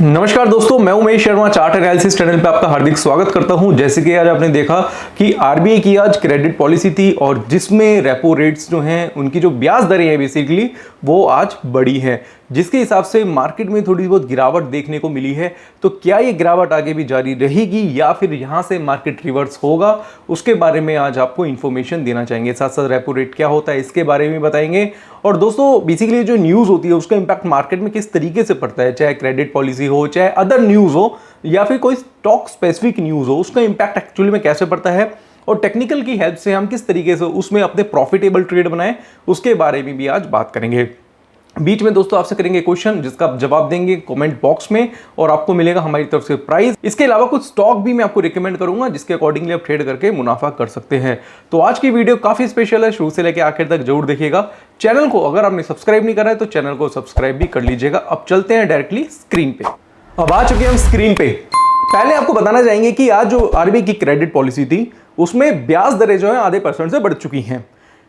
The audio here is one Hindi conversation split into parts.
नमस्कार दोस्तों, मैं Umesh Sharma chart analysis channel पे आपका हार्दिक स्वागत करता हूं। जैसे कि आज आपने देखा कि आरबीआई की आज क्रेडिट पॉलिसी थी और जिसमें रेपो रेट्स जो हैं उनकी जो ब्याज दरें हैं बेसिकली वो आज बढ़ी हैं, जिसके हिसाब से मार्केट में थोड़ी बहुत गिरावट देखने को मिली है। तो क्या ये गिरावट आगे भी जारी रहेगी या फिर यहां से मार्केट रिवर्स होगा, उसके बारे में आज आपको इन्फॉर्मेशन देना चाहेंगे। साथ साथ रेपो रेट क्या होता है इसके बारे में बताएंगे। और दोस्तों बेसिकली जो न्यूज़ होती है उसका इंपैक्ट मार्केट में किस तरीके से पड़ता है, चाहे क्रेडिट पॉलिसी हो, चाहे अदर न्यूज़ हो या फिर कोई स्टॉक स्पेसिफिक न्यूज़ हो, उसका इंपैक्ट एक्चुअली में कैसे पड़ता है और टेक्निकल की हेल्प से हम किस तरीके से उसमें अपने प्रॉफिटेबल ट्रेड बनाएं, उसके बारे में भी आज बात करेंगे। बीच में दोस्तों आपसे करेंगे क्वेश्चन जिसका आप जवाब देंगे कमेंट बॉक्स में और आपको मिलेगा हमारी तरफ से प्राइस। इसके अलावा कुछ स्टॉक भी मैं आपको रिकमेंड करूंगा जिसके अकॉर्डिंगली आप ट्रेड करके मुनाफा कर सकते हैं। तो आज की वीडियो काफी स्पेशल है, शुरू से लेकर आखिर तक जरूर देखिएगा। चैनल को अगर आपने सब्सक्राइब नहीं करा है तो चैनल को सब्सक्राइब भी कर लीजिएगा। अब चलते हैं डायरेक्टली स्क्रीन पे। अब आ चुके हैं हम स्क्रीन पे। पहले आपको बताना चाहेंगे कि आज जो आरबीआई की क्रेडिट पॉलिसी थी उसमें ब्याज दरें जो है आधे % से बढ़ चुकी हैं।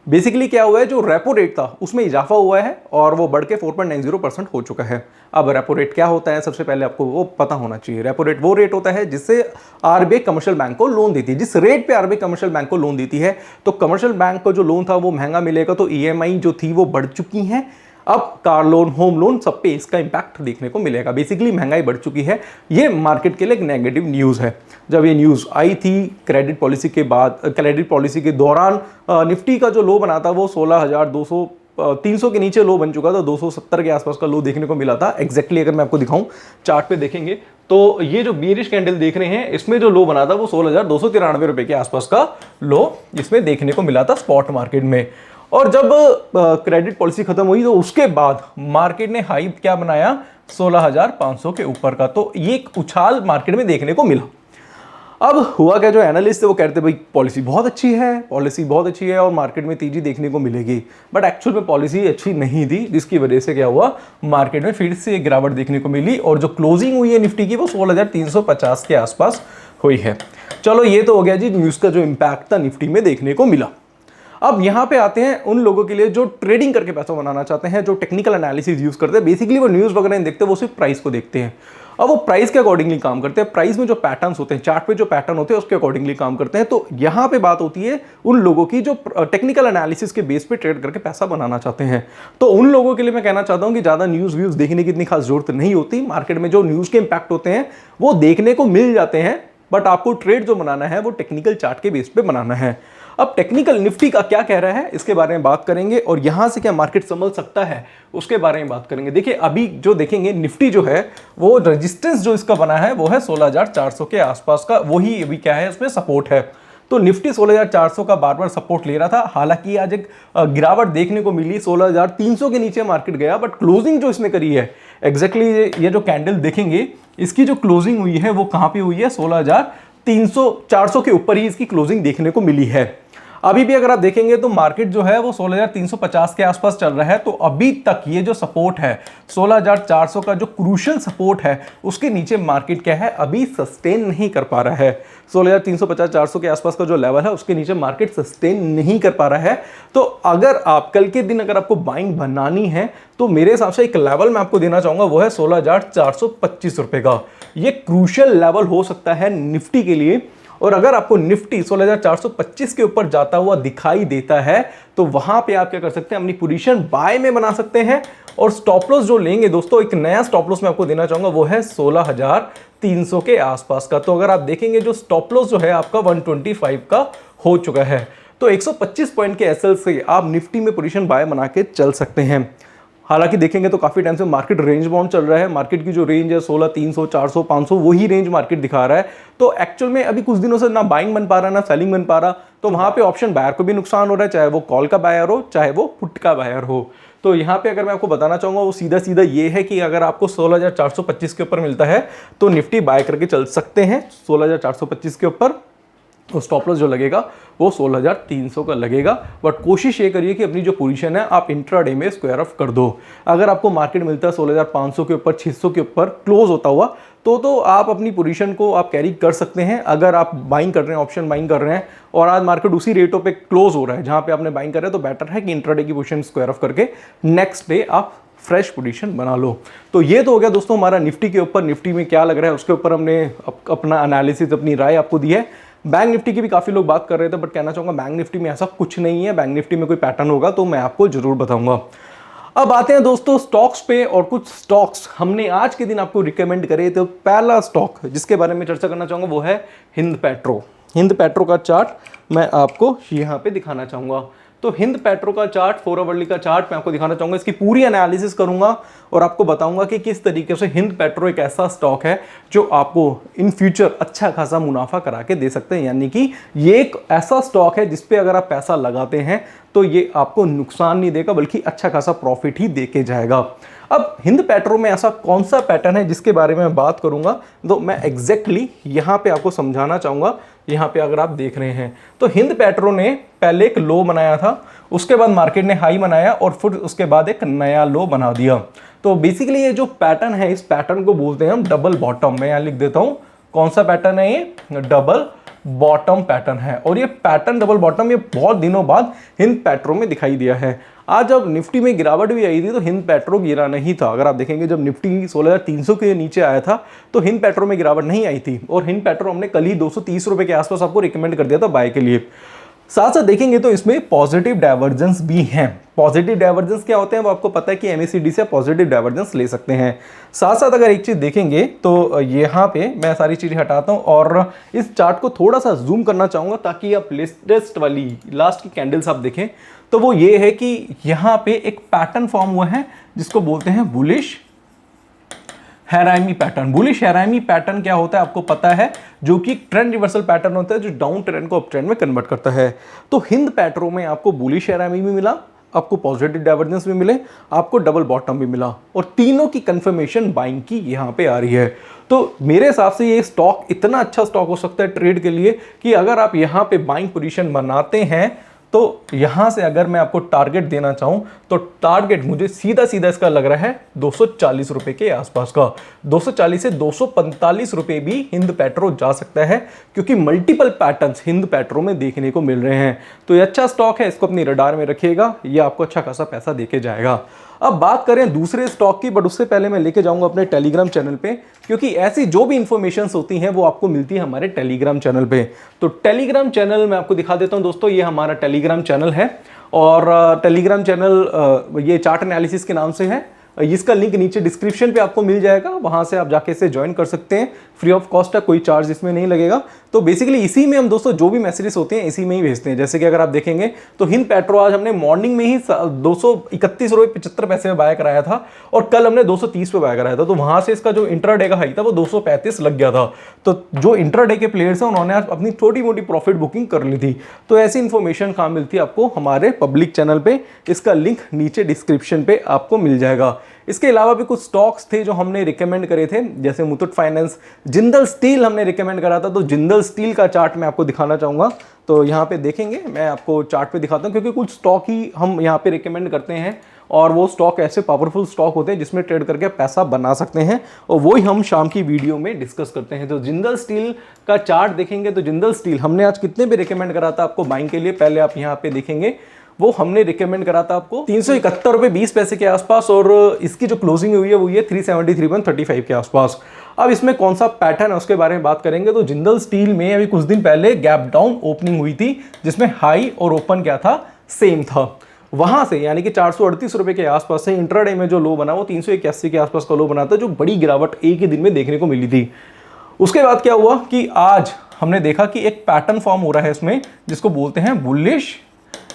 बेसिकली क्या हुआ है, जो रेपो रेट था उसमें इजाफा हुआ है और वो बढ़ के 4.90% हो चुका है। अब रेपो रेट क्या होता है, सबसे पहले आपको वो पता होना चाहिए। रेपो रेट वो रेट होता है जिससे आरबीआई कमर्शियल बैंक को लोन देती है। जिस रेट पे आरबीआई कमर्शियल बैंक को लोन देती है तो कमर्शियल बैंक को जो लोन था वो महंगा मिलेगा, तो ईएमआई जो थी वो बढ़ चुकी हैं। अब कार लोन, होम लोन, सब पे इसका इंपैक्ट देखने को मिलेगा। बेसिकली महंगाई बढ़ चुकी है, ये मार्केट के लिए एक नेगेटिव न्यूज़ है। जब ये न्यूज़ आई थी क्रेडिट पॉलिसी के बाद, क्रेडिट पॉलिसी के दौरान निफ्टी का जो लो बना था वो 16,200 300 के नीचे लो बन चुका था। 270 के आसपास का लो देखने को मिला था। एग्जैक्टली अगर मैं आपको दिखाऊं चार्ट पे देखेंगे तो ये जो बीरिश कैंडल देख रहे हैं इसमें जो लो बना था वो 16,293 रुपए के आसपास का लो इसमें देखने को मिला था स्पॉट मार्केट में। और जब क्रेडिट पॉलिसी खत्म हुई तो उसके बाद मार्केट ने हाई क्या बनाया, 16,500 के ऊपर का। तो ये एक उछाल मार्केट में देखने को मिला। अब हुआ क्या, जो एनालिस्ट थे वो कहते भाई पॉलिसी बहुत अच्छी है, पॉलिसी बहुत अच्छी है और मार्केट में तेजी देखने को मिलेगी। बट एक्चुअल में पॉलिसी अच्छी नहीं थी, जिसकी वजह से क्या हुआ, मार्केट में फिर से गिरावट देखने को मिली और जो क्लोजिंग हुई है निफ्टी की वो 16,350 के आसपास हुई है। चलो ये तो हो गया जी न्यूज़ का जो इम्पैक्ट था निफ्टी में देखने को मिला। अब यहाँ पे आते हैं उन लोगों के लिए जो ट्रेडिंग करके पैसा बनाना चाहते हैं, जो टेक्निकल एनालिसिस यूज करते हैं। बेसिकली वो न्यूज़ वगैरह नहीं देखते, वो सिर्फ प्राइस को देखते हैं। अब वो प्राइस के अकॉर्डिंगली काम करते हैं, प्राइस में जो पैटर्न्स होते हैं, चार्ट पे जो पैटर्न होते हैं उसके अकॉर्डिंगली काम करते हैं। तो यहाँ पे बात होती है उन लोगों की जो टेक्निकल एनालिसिस के बेस पे ट्रेड करके पैसा बनाना चाहते हैं। तो उन लोगों के लिए मैं कहना चाहता हूँ कि ज़्यादा न्यूज़ व्यूज़ देखने की इतनी खास जरूरत नहीं होती। मार्केट में जो न्यूज़ के इंपैक्ट होते हैं वो देखने को मिल जाते हैं, बट आपको ट्रेड जो बनाना है वो टेक्निकल चार्ट के बेस पे बनाना है। अब टेक्निकल निफ्टी का क्या कह रहा है इसके बारे में बात करेंगे और यहां से क्या मार्केट संभल सकता है उसके बारे में बात करेंगे। देखिए अभी जो देखेंगे निफ्टी जो है वो रेजिस्टेंस जो इसका बना है वो है 16,400 के आसपास का, वही अभी क्या है इसमें सपोर्ट है। तो निफ्टी 16,400 का बार बार सपोर्ट ले रहा था। हालांकि आज एक गिरावट देखने को मिली, 16,300 के नीचे मार्केट गया, बट क्लोजिंग जो इसने करी है एग्जैक्टली ये जो कैंडल देखेंगे इसकी जो क्लोजिंग हुई है वो कहां पे हुई है, 16,300 400 के ऊपर ही इसकी क्लोजिंग देखने को मिली है। अभी भी अगर आप देखेंगे तो मार्केट जो है वो 16,350 के आसपास चल रहा है। तो अभी तक ये जो सपोर्ट है 16,400 का, जो क्रूशियल सपोर्ट है उसके नीचे मार्केट क्या है, अभी सस्टेन नहीं कर पा रहा है। 16,350 400 के आसपास का जो लेवल है उसके नीचे मार्केट सस्टेन नहीं कर पा रहा है। तो अगर आप कल के दिन अगर आपको बाइंग बनानी है तो मेरे हिसाब से एक लेवल मैं आपको देना चाहूंगा वो है 16,425 रुपए का। ये क्रूशियल लेवल हो सकता है निफ्टी के लिए। और अगर आपको निफ्टी 16,425 के ऊपर जाता हुआ दिखाई देता है तो वहां पे आप क्या कर सकते हैं, अपनी पोजीशन बाय में बना सकते हैं। और स्टॉप लॉस जो लेंगे दोस्तों, एक नया स्टॉप लॉस मैं आपको देना चाहूंगा वो है 16,300 के आसपास का। तो अगर आप देखेंगे जो स्टॉप लॉस जो है आपका 125 का हो चुका है। तो 125 पॉइंट के एसएल से आप निफ्टी में पोजीशन बाय बना के चल सकते हैं। हालांकि देखेंगे तो काफी टाइम से मार्केट रेंज बाउंड चल रहा है। मार्केट की जो रेंज है 16,300 400 500 वही रेंज मार्केट दिखा रहा है। तो एक्चुअल में अभी कुछ दिनों से ना बाइंग बन पा रहा है ना सेलिंग बन पा रहा। तो वहां पे ऑप्शन बायर को भी नुकसान हो रहा है, चाहे वो कॉल का बायर हो चाहे वो पुट का बायर हो। तो यहाँ पे अगर मैं आपको बताना चाहूंगा वो सीधा सीधा ये है कि अगर आपको 16,425 के ऊपर मिलता है तो निफ्टी बाय करके चल सकते हैं 16,425 के ऊपर। तो स्टॉप लॉस जो लगेगा वो 16,300 का लगेगा। बट कोशिश ये करिए कि अपनी जो पोजीशन है आप इंट्राडे में स्क्वायर ऑफ कर दो। अगर आपको मार्केट मिलता है 16,500 के ऊपर, 600 के ऊपर क्लोज होता हुआ तो आप अपनी पोजीशन को आप कैरी कर सकते हैं। अगर आप बाइंग कर रहे हैं, ऑप्शन बाइंग कर रहे हैं और आज मार्केट उसी रेटों पे क्लोज हो रहा है जहां पे आपने बाइंग कर रहे हैं, तो बेटर है कि इंट्राडे की पोजीशन स्क्वायर ऑफ करके नेक्स्ट डे आप फ्रेश पोजीशन बना लो। तो ये तो हो गया दोस्तों हमारा निफ्टी के ऊपर, निफ्टी में क्या लग रहा है उसके ऊपर हमने अपना एनालिसिस, अपनी राय आपको दी है। बैंक निफ्टी की भी काफ़ी लोग बात कर रहे थे, बट कहना चाहूँगा बैंक निफ्टी में ऐसा कुछ नहीं है। बैंक निफ्टी में कोई पैटर्न होगा तो मैं आपको जरूर बताऊंगा। अब आते हैं दोस्तों स्टॉक्स पे, और कुछ स्टॉक्स हमने आज के दिन आपको रिकमेंड करे। तो पहला स्टॉक जिसके बारे में चर्चा करना चाहूँगा वो है हिंद पेट्रो। हिंद पेट्रो का चार्ट मैं आपको यहाँ पे दिखाना चाहूँगा। तो हिंद पेट्रो का चार्ट, 4 आवरली का चार्ट मैं आपको दिखाना चाहूँगा। इसकी पूरी एनालिसिस करूँगा और आपको बताऊँगा कि किस तरीके से हिंद पेट्रो एक ऐसा स्टॉक है जो आपको इन फ्यूचर अच्छा खासा मुनाफा करा के दे सकते हैं। यानी कि ये एक ऐसा स्टॉक है जिस पे अगर आप पैसा लगाते हैं तो ये आपको नुकसान नहीं देगा बल्कि अच्छा खासा प्रॉफिट ही देके जाएगा। अब हिंद पेट्रो में ऐसा कौन सा पैटर्न है जिसके बारे में बात करूंगा, तो मैं एग्जैक्टली यहाँ पे आपको समझाना चाहूँगा। यहाँ पे अगर आप देख रहे हैं तो हिंद पेट्रो ने पहले एक लो बनाया था, उसके बाद मार्केट ने हाई बनाया और फिर उसके बाद एक नया लो बना दिया। तो बेसिकली ये जो पैटर्न है, इस पैटर्न को बोलते हैं हम डबल बॉटम। मैं यहाँ लिख देता हूँ कौन सा पैटर्न है, ये डबल बॉटम पैटर्न है। और ये पैटर्न डबल बॉटम ये बहुत दिनों बाद हिंद पेट्रो में दिखाई दिया है। आज जब निफ्टी में गिरावट भी आई थी तो हिंद पेट्रो गिरा नहीं था। अगर आप देखेंगे जब निफ्टी 16,300 के नीचे आया था तो हिंद पेट्रो में गिरावट नहीं आई थी, और हिंद पेट्रो हमने कल ही 230 रुपए के आसपास आपको रिकमेंड कर दिया था बाय के लिए। साथ साथ देखेंगे तो इसमें पॉजिटिव डाइवर्जेंस भी हैं। पॉजिटिव डाइवर्जेंस क्या होते हैं वो आपको पता है कि एमएसीडी से पॉजिटिव डाइवर्जेंस ले सकते हैं। साथ साथ अगर एक चीज देखेंगे तो यहाँ पे मैं सारी चीजें हटाता हूँ और इस चार्ट को थोड़ा सा जूम करना चाहूंगा ताकि आप लेटेस्ट वाली लास्ट की कैंडल्स आप देखें। तो वो ये है कि यहाँ पे एक पैटर्न फॉर्म हुआ है जिसको बोलते हैं बुलिश हैरामी पैटर्न। बुलिश हैरामी पैटर्न क्या होता है आपको पता है, जो कि ट्रेंड रिवर्सल पैटर्न होता है जो डाउन ट्रेंड को अप ट्रेंड में कन्वर्ट करता है। तो हिंद पेट्रो में आपको बुलिश हैरामी भी मिला, आपको पॉजिटिव डाइवर्जेंस भी मिले, आपको डबल बॉटम भी मिला, और तीनों की कंफर्मेशन बाइंग की यहाँ पे आ रही है। तो मेरे हिसाब से ये स्टॉक इतना अच्छा स्टॉक हो सकता है ट्रेड के लिए कि अगर आप यहाँ पे बाइंग पोजीशन बनाते हैं तो यहां से अगर मैं आपको टारगेट देना चाहूं तो टारगेट मुझे सीधा सीधा इसका लग रहा है 240 रुपए के आसपास का। 240 से 245 रुपए भी हिंद पेट्रो जा सकता है, क्योंकि मल्टीपल पैटर्न्स हिंद पेट्रो में देखने को मिल रहे हैं। तो ये अच्छा स्टॉक है, इसको अपनी रडार में रखिएगा, ये आपको अच्छा खासा पैसा देके जाएगा। अब बात करें दूसरे स्टॉक की, बट उससे पहले मैं लेके जाऊंगा अपने टेलीग्राम चैनल पे, क्योंकि ऐसी जो भी इंफॉर्मेशंस होती हैं वो आपको मिलती है हमारे टेलीग्राम चैनल पे। तो टेलीग्राम चैनल मैं आपको दिखा देता हूं दोस्तों, ये हमारा टेलीग्राम चैनल है, और टेलीग्राम चैनल ये चार्ट एनालिसिस के नाम से है। इसका लिंक नीचे डिस्क्रिप्शन पे आपको मिल जाएगा, वहां से आप जाके इसे ज्वाइन कर सकते हैं, फ्री ऑफ कॉस्ट है, कोई चार्ज इसमें नहीं लगेगा। तो बेसिकली इसी में हम दोस्तों जो भी मैसेजेस होते हैं इसी में ही भेजते हैं। जैसे कि अगर आप देखेंगे तो हिंद पेट्रो आज हमने मॉर्निंग में ही 231 रुपये 75 पैसे में बाय कराया था, और कल हमने 230 पे बाय कराया था। तो वहां से इसका जो इंट्राडे का हाई था वो 235 लग गया था। तो जो इंट्राडे के प्लेयर्स हैं उन्होंने अपनी छोटी मोटी प्रॉफिट बुकिंग कर ली थी। तो ऐसी इंफॉर्मेशन कहाँ मिलती है आपको, हमारे पब्लिक चैनल पे, इसका लिंक नीचे डिस्क्रिप्शन पे आपको मिल जाएगा। इसके अलावा भी कुछ स्टॉक्स थे जो हमने रिकमेंड करे थे, जैसे मुथूट फाइनेंस, जिंदल स्टील हमने रिकमेंड करा था। तो जिंदल स्टील का चार्ट मैं आपको दिखाना चाहूँगा। तो यहाँ पे देखेंगे, मैं आपको चार्ट पे दिखाता हूँ, क्योंकि कुछ स्टॉक ही हम यहाँ पे रिकमेंड करते हैं, और वो स्टॉक ऐसे पावरफुल स्टॉक होते हैं जिसमें ट्रेड करके पैसा बना सकते हैं, और वही हम शाम की वीडियो में डिस्कस करते हैं। तो जिंदल स्टील का चार्ट देखेंगे तो जिंदल स्टील हमने आज कितने भी रिकमेंड करा था आपको बाइंग के लिए, पहले आप यहाँ पे देखेंगे, वो हमने रिकमेंड करा था आपको 371 रुपये 20 पैसे के आसपास, और इसकी जो क्लोजिंग हुई है वो ये 373.35 के आसपास। अब इसमें कौन सा पैटर्न है उसके बारे में बात करेंगे। तो जिंदल स्टील में अभी कुछ दिन पहले गैप डाउन ओपनिंग हुई थी, जिसमें हाई और ओपन क्या था, सेम था। वहां से यानी कि 438 रुपए के आसपास से इंट्राडे में जो लो बना वो 381 के आसपास का लो बना था, जो बड़ी गिरावट एक ही दिन में देखने को मिली थी। उसके बाद क्या हुआ कि आज हमने देखा कि एक पैटर्न फॉर्म हो रहा है इसमें, जिसको बोलते हैं बुलिश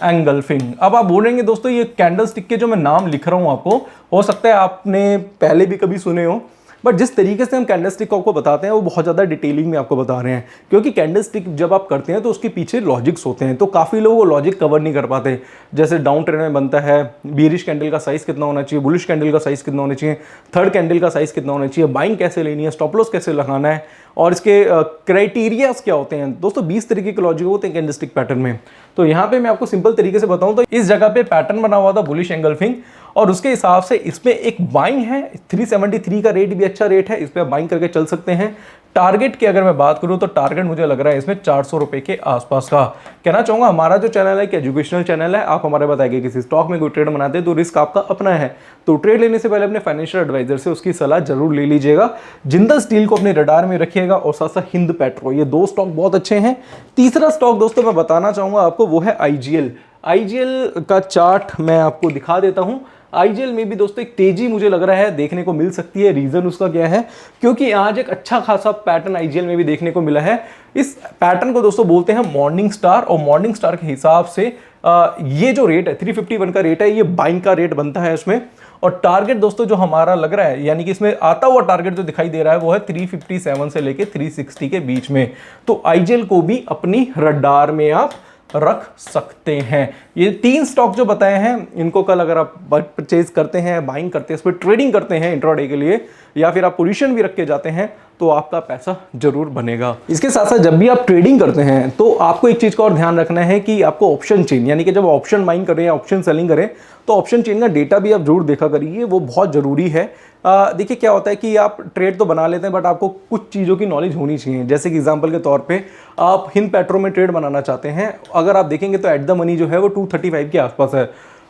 एंगल्फिंग। अब आप बोलेंगे दोस्तों ये कैंडल स्टिक के जो मैं नाम लिख रहा हूं आपको, हो सकता है आपने पहले भी कभी सुने हो, बट जिस तरीके से हम कैंडल स्टिक को आपको बताते हैं वो बहुत ज़्यादा डिटेलिंग में आपको बता रहे हैं, क्योंकि कैंडल स्टिक जब आप करते हैं तो उसके पीछे लॉजिक्स होते हैं। तो काफ़ी लोग वो लॉजिक कवर नहीं कर पाते। जैसे डाउन ट्रेंड में बनता है, बीरिश कैंडल का साइज कितना होना चाहिए, बुलिश कैंडल का साइज कितना होना चाहिए, थर्ड कैंडल का साइज कितना होना चाहिए, बाइंग कैसे लेनी है, स्टॉप लॉस कैसे लगाना है, और इसके क्राइटेरियाज क्या होते हैं। दोस्तों 20 तरीके के लॉजिक होते हैं कैंडलस्टिक पैटर्न में। तो यहाँ पे मैं आपको सिंपल तरीके से बताऊं तो इस जगह पे पैटर्न बना हुआ था बुलिश एंगल्फिंग, और उसके हिसाब से इसमें एक बाइंग है, 373 का रेट भी अच्छा रेट है, इस पर बाइंग करके चल सकते हैं। टारगेट की अगर मैं बात करूं तो टारगेट मुझे लग रहा है इसमें 400 रुपए के आसपास का। कहना चाहूंगा हमारा जो चैनल है एक एजुकेशनल चैनल है, आप हमारे बताएंगे किसी स्टॉक में कोई ट्रेड बनाते हैं तो रिस्क आपका अपना है, तो ट्रेड लेने से पहले अपने फाइनेंशियल एडवाइजर से उसकी सलाह जरूर ले लीजिएगा। जिंदल स्टील को अपने रडार में रखिएगा और साथ साथ हिंद पेट्रो, ये दो स्टॉक बहुत अच्छे हैं। तीसरा स्टॉक दोस्तों मैं बताना चाहूंगा आपको वो है आईजीएल। आईजीएल का चार्ट मैं आपको दिखा देता हूं। आईजीएल में भी दोस्तों एक तेजी मुझे लग रहा है देखने को मिल सकती है। रीजन उसका क्या है, क्योंकि आज एक अच्छा खासा पैटर्न आईजीएल में भी देखने को मिला है। इस पैटर्न को दोस्तों बोलते हैं मॉर्निंग स्टार, और मॉर्निंग स्टार के हिसाब से ये जो रेट है 351 का रेट है, ये बाइंग का रेट बनता है इसमें। और टारगेट दोस्तों जो हमारा लग रहा है, यानी कि इसमें आता हुआ टारगेट जो दिखाई दे रहा है वो है 357 से लेके 360 के बीच में। तो आईजीएल को भी अपनी रडार में आप रख सकते हैं। ये 3 स्टॉक जो बताए हैं इनको कल अगर आप परचेज करते हैं, बाइंग करते हैं, इस पर ट्रेडिंग करते हैं इंट्राडे के लिए, या फिर आप पोजीशन भी रख के जाते हैं तो आपका पैसा जरूर बनेगा। इसके साथ साथ जब भी आप ट्रेडिंग करते हैं तो आपको एक चीज का और ध्यान रखना है कि आपको ऑप्शन चेन, यानी कि जब ऑप्शन बाइंग करें या ऑप्शन सेलिंग करें तो ऑप्शन चेन का डेटा भी आप जरूर देखा करिए, वो बहुत जरूरी है। देखिए क्या होता है कि आप ट्रेड तो बना लेते हैं बट आपको कुछ चीज़ों की नॉलेज होनी चाहिए। जैसे कि एग्जांपल के तौर पे आप हिंद पेट्रो में ट्रेड बनाना चाहते हैं, अगर आप देखेंगे तो एट द मनी जो है वो 235 के आसपास है,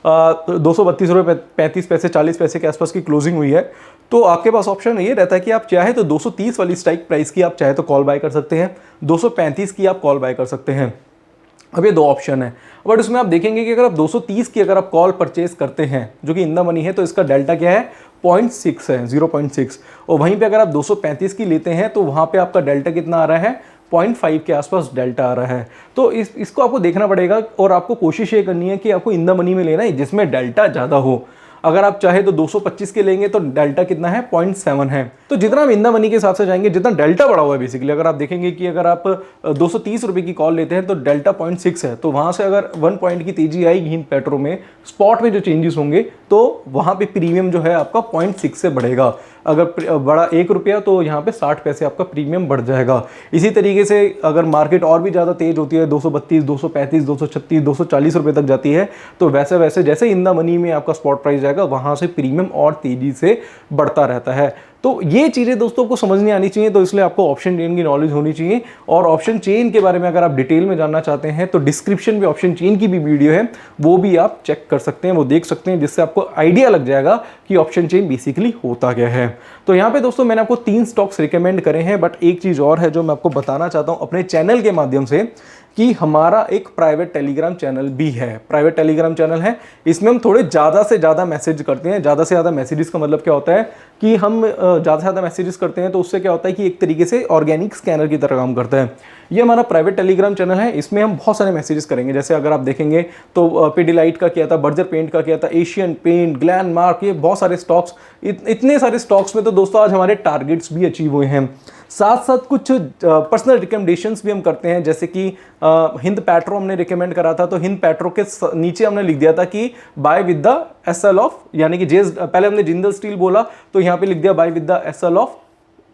232 रुपये 35 पैसे 40 पैसे के आसपास की क्लोजिंग हुई है। तो आपके पास ऑप्शन ये रहता है कि आप चाहे तो 230 वाली स्ट्राइक प्राइस की आप चाहे तो कॉल बाय कर सकते हैं, 235 की आप कॉल बाय कर सकते हैं। अब ये 2 ऑप्शन है, बट उसमें आप देखेंगे कि अगर आप 230 की अगर आप कॉल परचेज करते हैं जो कि इन द मनी है, तो इसका डेल्टा क्या है 0.6 है, 0.6। और वहीं पे अगर आप 235 की लेते हैं तो वहाँ पे आपका डेल्टा कितना आ रहा है, 0.5 के आसपास डेल्टा आ रहा है। तो इसको आपको देखना पड़ेगा और आपको कोशिश ये करनी है कि आपको इन द मनी में लेना है जिसमें डेल्टा ज़्यादा हो। अगर आप चाहे तो 225 के लेंगे तो डेल्टा कितना है, 0.7 है। तो जितना आप इन द मनी के हिसाब से जाएंगे, जितना डेल्टा बढ़ा हुआ है बेसिकली, अगर आप देखेंगे कि अगर आप 230 रुपये की कॉल लेते हैं तो डेल्टा 0.6 है, तो वहाँ से अगर 1 पॉइंट की तेजी आएगी हिंद पेट्रो में, स्पॉट में जो चेंजेस होंगे तो वहाँ पे प्रीमियम जो है आपका 0.6 से बढ़ेगा। अगर बड़ा 1 रुपया तो यहाँ पे 60 पैसे आपका प्रीमियम बढ़ जाएगा। इसी तरीके से अगर मार्केट और भी ज़्यादा तेज होती है, 232, 235, 236, 240 रुपये तक जाती है, तो वैसे वैसे जैसे इन द मनी में आपका स्पॉट प्राइस जाएगा वहाँ से प्रीमियम और तेज़ी से बढ़ता रहता है। तो ये चीज़ें दोस्तों को समझनी आनी चाहिए, तो इसलिए आपको ऑप्शन चेन की नॉलेज होनी चाहिए। और ऑप्शन चेन के बारे में अगर आप डिटेल में जानना चाहते हैं तो डिस्क्रिप्शन में ऑप्शन चेन की भी वीडियो है, वो भी आप चेक कर सकते हैं, वो देख सकते हैं, जिससे आपको आइडिया लग जाएगा कि ऑप्शन चेन बेसिकली होता क्या है। तो यहाँ पे दोस्तों मैंने आपको 3 स्टॉक्स रिकमेंड करे हैं, बट एक चीज़ और है जो मैं आपको बताना चाहता हूँ अपने चैनल के माध्यम से, कि हमारा एक प्राइवेट टेलीग्राम चैनल भी है। प्राइवेट टेलीग्राम चैनल है, इसमें हम थोड़े ज़्यादा से ज़्यादा मैसेज करते हैं। ज़्यादा से ज़्यादा मैसेजेस का मतलब क्या होता है कि हम ज़्यादा से ज़्यादा मैसेजेस करते हैं तो उससे क्या होता है कि एक तरीके से ऑर्गेनिक स्कैनर की तरह काम करता है। ये हमारा प्राइवेट टेलीग्राम चैनल है, इसमें हम बहुत सारे मैसेजेस करेंगे। जैसे अगर आप देखेंगे तो पिडिलाइट का किया था, बर्जर पेंट का किया था, एशियन पेंट, ग्लैनमार्क, ये बहुत सारे स्टॉक्स, इतने सारे स्टॉक्स में तो दोस्तों आज हमारे टारगेट्स भी अचीव हुए हैं। साथ साथ कुछ पर्सनल रिकमेंडेशंस भी हम करते हैं, जैसे कि हिंद पेट्रो हमने रिकमेंड करा था, तो हिंद पेट्रो के नीचे हमने लिख दिया था कि by with the SL of, यानी कि पहले हमने जिंदल स्टील बोला तो यहाँ पे लिख दिया by with the SL of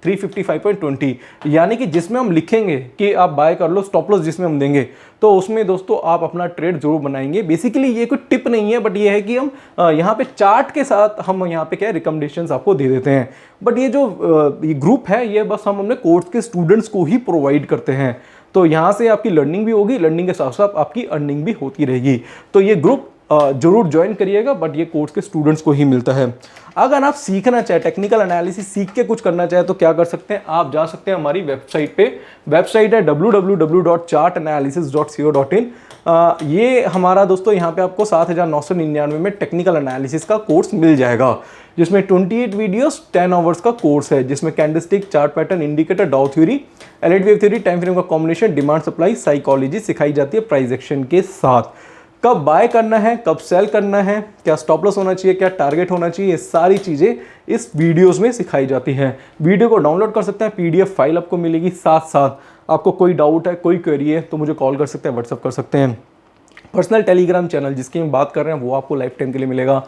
355.20, यानी कि जिसमें हम लिखेंगे कि आप बाय कर लो, स्टॉप लॉस जिसमें हम देंगे, तो उसमें दोस्तों आप अपना ट्रेड जरूर बनाएंगे। बेसिकली ये कोई टिप नहीं है, बट ये है कि हम यहाँ पे चार्ट के साथ हम यहाँ पे क्या रिकमेंडेशंस आपको दे देते हैं। बट ये जो ये ग्रुप है, ये बस हम अपने कोर्स के स्टूडेंट्स को ही प्रोवाइड करते हैं, तो यहाँ से आपकी लर्निंग भी होगी, लर्निंग के साथ साथ आपकी अर्निंग भी होती रहेगी। तो ये ग्रुप जरूर ज्वाइन करिएगा, बट ये कोर्स के स्टूडेंट्स को ही मिलता है। अगर आप सीखना चाहे, टेक्निकल एनालिसिस सीख के कुछ करना चाहे, तो क्या कर सकते हैं, आप जा सकते हैं हमारी वेबसाइट पे। वेबसाइट है www.chartanalysis.co.in। ये हमारा दोस्तों यहाँ पे आपको 7,999 में टेक्निकल एनालिसिस का कोर्स मिल जाएगा, जिसमें 28 वीडियोस 10 आवर्स का कोर्स है, जिसमें कैंडलस्टिक, चार्ट पैटर्न, इंडिकेटर, डाउ theory, LED wave theory, time frame का कॉम्बिनेशन, डिमांड सप्लाई, साइकोलॉजी सिखाई जाती है प्राइस एक्शन के साथ। कब बाय करना है, कब सेल करना है, क्या स्टॉप लॉस होना चाहिए, क्या टारगेट होना चाहिए, ये सारी चीज़ें इस वीडियोस में सिखाई जाती हैं। वीडियो को डाउनलोड कर सकते हैं, पीडीएफ फाइल आपको मिलेगी। साथ साथ आपको कोई डाउट है, कोई क्वेरी है तो मुझे कॉल कर सकते हैं, व्हाट्सअप कर सकते हैं। पर्सनल टेलीग्राम चैनल जिसकी हम बात कर रहे हैं वो आपको लाइफ टाइम के लिए मिलेगा।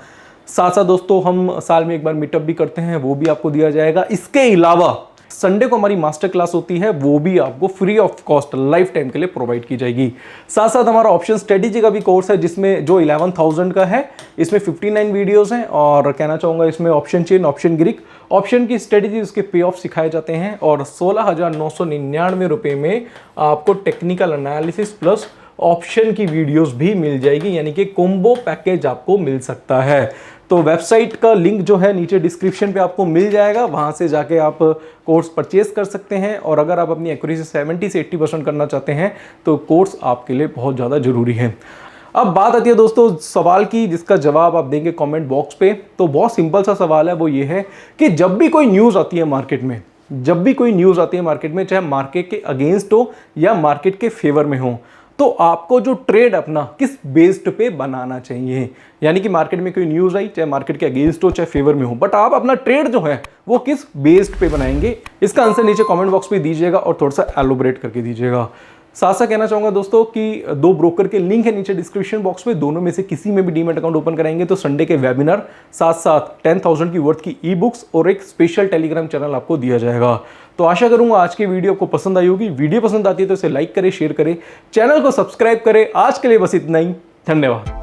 साथ साथ दोस्तों हम साल में एक बार मीटअप भी करते हैं, वो भी आपको दिया जाएगा। इसके अलावा संडे को हमारी मास्टर क्लास होती है, वो भी आपको free of cost life time के लिए प्रोवाइड की जाएगी। साथ साथ हमारा ऑप्शन स्ट्रेटेजी का भी कोर्स है, जिसमें जो 11,000 का है, इसमें 59 वीडियोस हैं और कहना चाहूँगा इसमें option chain, option Greek, option की स्ट्रेटेजी, उसके पे ऑफ सिखाए जाते हैं और 16,999 रुपये में आपको टेक्निकल एनालिसिस प्लस ऑप्शन की वीडियोस भी मिल जाएगी, यानी कि कॉम्बो पैकेज आपको मिल सकता है। तो वेबसाइट का लिंक जो है नीचे डिस्क्रिप्शन पे आपको मिल जाएगा, वहां से जाके आप कोर्स परचेज कर सकते हैं। और अगर आप अपनी एक्यूरेसी 70 से 80% करना चाहते हैं तो कोर्स आपके लिए बहुत ज़्यादा जरूरी है। अब बात आती है दोस्तों सवाल की, जिसका जवाब आप देंगे कमेंट बॉक्स पे। तो बहुत सिंपल सा सवाल है, वो ये है कि जब भी कोई न्यूज़ आती है मार्केट में, जब भी कोई न्यूज़ आती है मार्केट में, चाहे मार्केट के अगेंस्ट हो या मार्केट के फेवर में हो, तो आपको जो ट्रेड अपना किस बेस्ड पे बनाना चाहिए। यानी कि मार्केट में कोई न्यूज़ आई, चाहे मार्केट के अगेंस्ट हो चाहे फेवर में हो, बट आप अपना ट्रेड जो है वो किस बेस्ड पे बनाएंगे, इसका आंसर नीचे कमेंट बॉक्स में दीजिएगा और थोड़ा सा एलोबरेट करके दीजिएगा। साथ साथ कहना चाहूंगा दोस्तों कि 2 ब्रोकर के लिंक है नीचे डिस्क्रिप्शन बॉक्स में, दोनों में से किसी में भी डीमैट अकाउंट ओपन कराएंगे तो संडे के वेबिनार, साथ साथ 10,000 की वर्थ की ई बुक्स और एक स्पेशल टेलीग्राम चैनल आपको दिया जाएगा। तो आशा करूंगा आज की वीडियो आपको पसंद आई होगी। वीडियो पसंद आती है तो इसे लाइक करें, शेयर करें, चैनल को सब्सक्राइब करें। आज के लिए बस इतना ही, धन्यवाद।